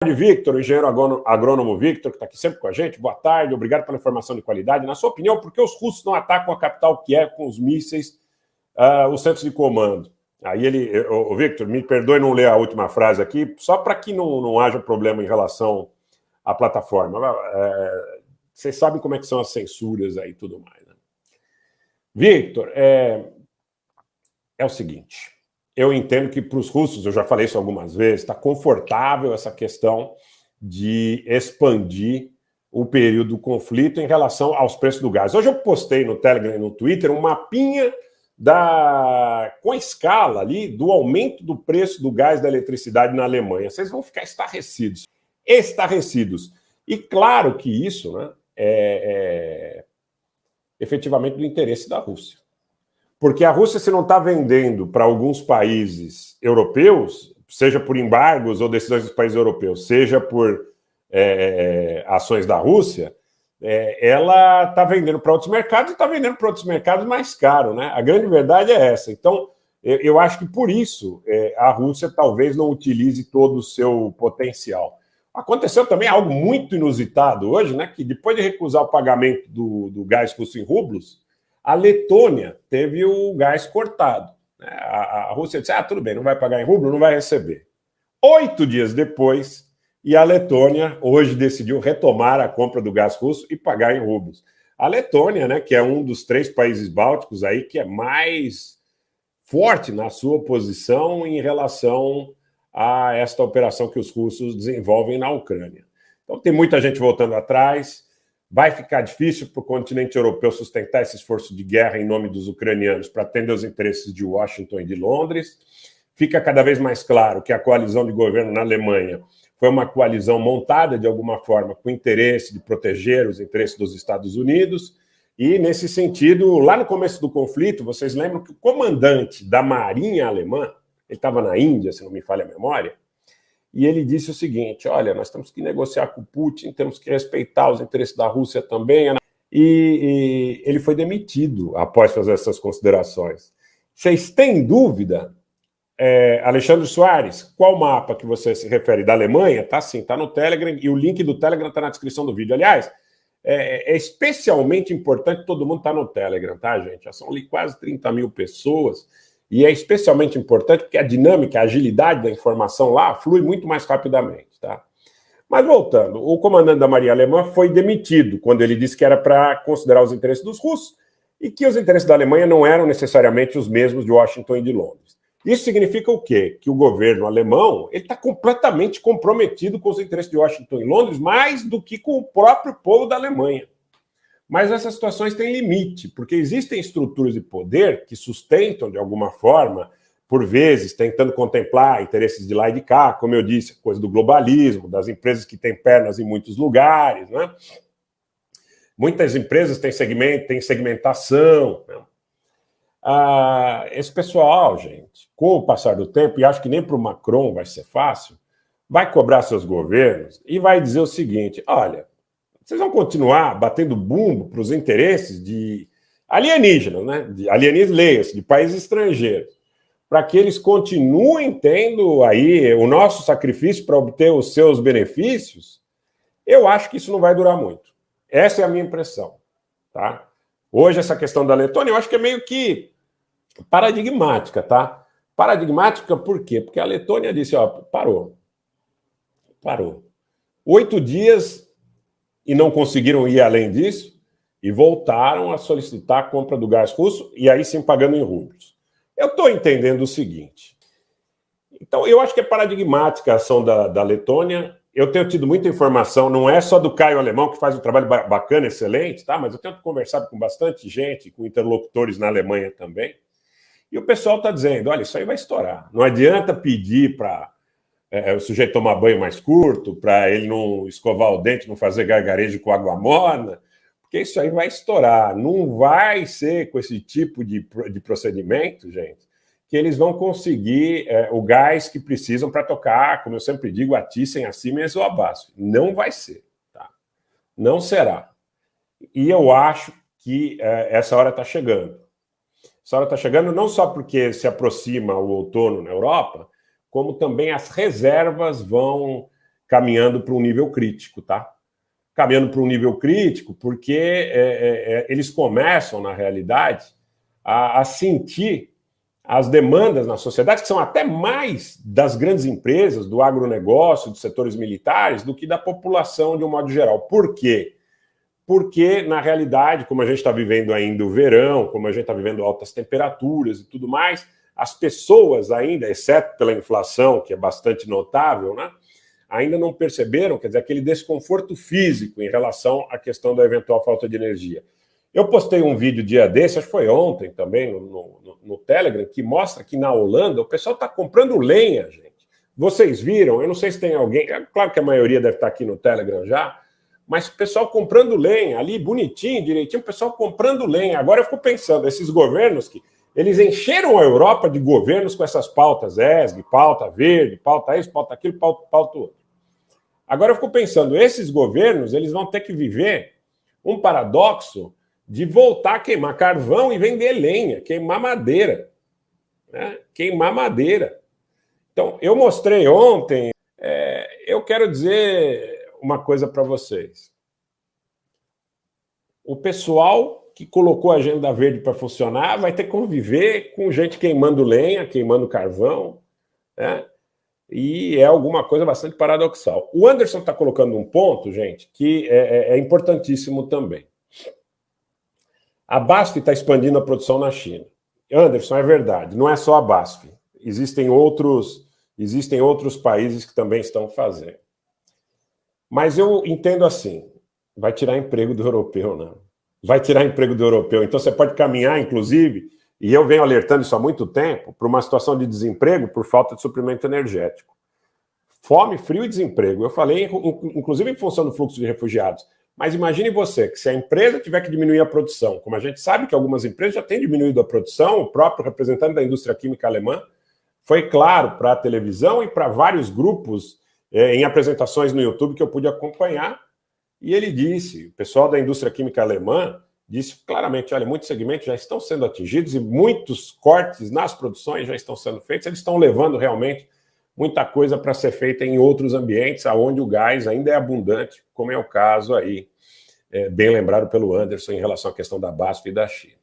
Victor, o engenheiro agrônomo Victor, que está aqui sempre com a gente. Boa tarde, obrigado pela informação de qualidade. Na sua opinião, por que os russos não atacam a capital Kiev com os mísseis, os centros de comando? Aí o Victor, me perdoe não ler a última frase aqui, só para que não haja problema em relação à plataforma. Vocês sabem como é que são as censuras aí e tudo mais, né? Victor, é o seguinte... Eu entendo que para os russos, eu já falei isso algumas vezes, está confortável essa questão de expandir o período do conflito em relação aos preços do gás. Hoje eu postei no Telegram e no Twitter um mapinha com a escala ali do aumento do preço do gás da eletricidade na Alemanha. Vocês vão ficar estarrecidos. E claro que isso, né, é efetivamente do interesse da Rússia. Porque a Rússia, se não está vendendo para alguns países europeus, seja por embargos ou decisões dos países europeus, seja por ações da Rússia, ela está vendendo para outros mercados e está vendendo para outros mercados mais caro, né? A grande verdade é essa. Então, eu acho que por isso a Rússia talvez não utilize todo o seu potencial. Aconteceu também algo muito inusitado hoje, né? Que depois de recusar o pagamento do gás russo em rublos, a Letônia teve o gás cortado. A Rússia disse, tudo bem, não vai pagar em rublo, não vai receber. 8 dias depois, e a Letônia hoje decidiu retomar a compra do gás russo e pagar em rublos. A Letônia, né, que é um dos 3 países bálticos aí que é mais forte na sua posição em relação a esta operação que os russos desenvolvem na Ucrânia. Então tem muita gente voltando atrás. Vai ficar difícil para o continente europeu sustentar esse esforço de guerra em nome dos ucranianos para atender os interesses de Washington e de Londres. Fica cada vez mais claro que a coalizão de governo na Alemanha foi uma coalizão montada, de alguma forma, com o interesse de proteger os interesses dos Estados Unidos. E, nesse sentido, lá no começo do conflito, vocês lembram que o comandante da Marinha Alemã, ele estava na Índia, se não me falha a memória, e ele disse o seguinte, olha, nós temos que negociar com o Putin, temos que respeitar os interesses da Rússia também. E ele foi demitido após fazer essas considerações. Vocês têm dúvida? Alexandre Soares, qual mapa que você se refere? Da Alemanha? Tá sim, tá no Telegram, e o link do Telegram tá na descrição do vídeo. Aliás, é especialmente importante todo mundo tá no Telegram, tá, gente? Já são ali quase 30 mil pessoas. E é especialmente importante porque a dinâmica, a agilidade da informação lá flui muito mais rapidamente, tá? Mas voltando, o comandante da Marinha Alemã foi demitido quando ele disse que era para considerar os interesses dos russos e que os interesses da Alemanha não eram necessariamente os mesmos de Washington e de Londres. Isso significa o quê? Que o governo alemão está completamente comprometido com os interesses de Washington e Londres, mais do que com o próprio povo da Alemanha. Mas essas situações têm limite, porque existem estruturas de poder que sustentam, de alguma forma, por vezes, tentando contemplar interesses de lá e de cá, como eu disse, coisa do globalismo, das empresas que têm pernas em muitos lugares, né? Muitas empresas têm segmentação, né? Esse pessoal, gente, com o passar do tempo, e acho que nem para o Macron vai ser fácil, vai cobrar seus governos e vai dizer o seguinte, olha, vocês vão continuar batendo bumbo para os interesses de alienígenas, né? De alienígenas, leia-se, de países estrangeiros, para que eles continuem tendo aí o nosso sacrifício para obter os seus benefícios. Eu acho que isso não vai durar muito. Essa é a minha impressão, tá? Hoje, essa questão da Letônia, eu acho que é meio que paradigmática, tá? Paradigmática por quê? Porque a Letônia disse, parou. 8 dias e não conseguiram ir além disso, e voltaram a solicitar a compra do gás russo, e aí sim pagando em rublos. Eu estou entendendo o seguinte. Então, eu acho que é paradigmática a ação da Letônia. Eu tenho tido muita informação, não é só do Caio Alemão, que faz um trabalho bacana, excelente, tá? Mas eu tenho conversado com bastante gente, com interlocutores na Alemanha também, e o pessoal está dizendo, olha, isso aí vai estourar. Não adianta pedir para o sujeito tomar banho mais curto, para ele não escovar o dente, não fazer gargarejo com água morna, porque isso aí vai estourar. Não vai ser com esse tipo de procedimento, gente, que eles vão conseguir o gás que precisam para tocar, como eu sempre digo, a Thyssen, a Siemens ou a BASF. Não vai ser, tá? Não será. E eu acho que essa hora está chegando. Essa hora está chegando não só porque se aproxima o outono na Europa, como também as reservas vão caminhando para um nível crítico, tá? Caminhando para um nível crítico porque eles começam, na realidade, a sentir as demandas na sociedade, que são até mais das grandes empresas, do agronegócio, dos setores militares, do que da população de um modo geral. Por quê? Porque, na realidade, como a gente está vivendo ainda o verão, como a gente está vivendo altas temperaturas e tudo mais, as pessoas ainda, exceto pela inflação, que é bastante notável, né, ainda não perceberam, quer dizer, aquele desconforto físico em relação à questão da eventual falta de energia. Eu postei um vídeo dia desse, acho que foi ontem também, no Telegram, que mostra que na Holanda o pessoal está comprando lenha, gente. Vocês viram? Eu não sei se tem alguém, é claro que a maioria deve estar aqui no Telegram já, mas o pessoal comprando lenha, ali bonitinho, direitinho, o pessoal comprando lenha. Agora eu fico pensando, esses governos que eles encheram a Europa de governos com essas pautas ESG, pauta verde, pauta isso, pauta aquilo, pauta outro. Agora eu fico pensando, esses governos, eles vão ter que viver um paradoxo de voltar a queimar carvão e vender lenha, queimar madeira. Né? Queimar madeira. Então, eu mostrei ontem, eu quero dizer uma coisa para vocês. O pessoal que colocou a agenda verde para funcionar vai ter que conviver com gente queimando lenha, queimando carvão, né? E é alguma coisa bastante paradoxal. O Anderson está colocando um ponto, gente, que é importantíssimo também. A BASF está expandindo a produção na China. Anderson, é verdade, não é só a BASF. Existem outros países que também estão fazendo. Mas eu entendo assim, vai tirar emprego do europeu, não. Vai tirar emprego do europeu. Então você pode caminhar, inclusive, e eu venho alertando isso há muito tempo, para uma situação de desemprego por falta de suprimento energético. Fome, frio e desemprego. Eu falei, inclusive, em função do fluxo de refugiados. Mas imagine você, que se a empresa tiver que diminuir a produção, como a gente sabe que algumas empresas já têm diminuído a produção, o próprio representante da indústria química alemã foi claro para a televisão e para vários grupos em apresentações no YouTube que eu pude acompanhar, e ele disse, o pessoal da indústria química alemã disse claramente, olha, muitos segmentos já estão sendo atingidos e muitos cortes nas produções já estão sendo feitos, eles estão levando realmente muita coisa para ser feita em outros ambientes, onde o gás ainda é abundante, como é o caso aí, bem lembrado pelo Anderson, em relação à questão da BASF e da China.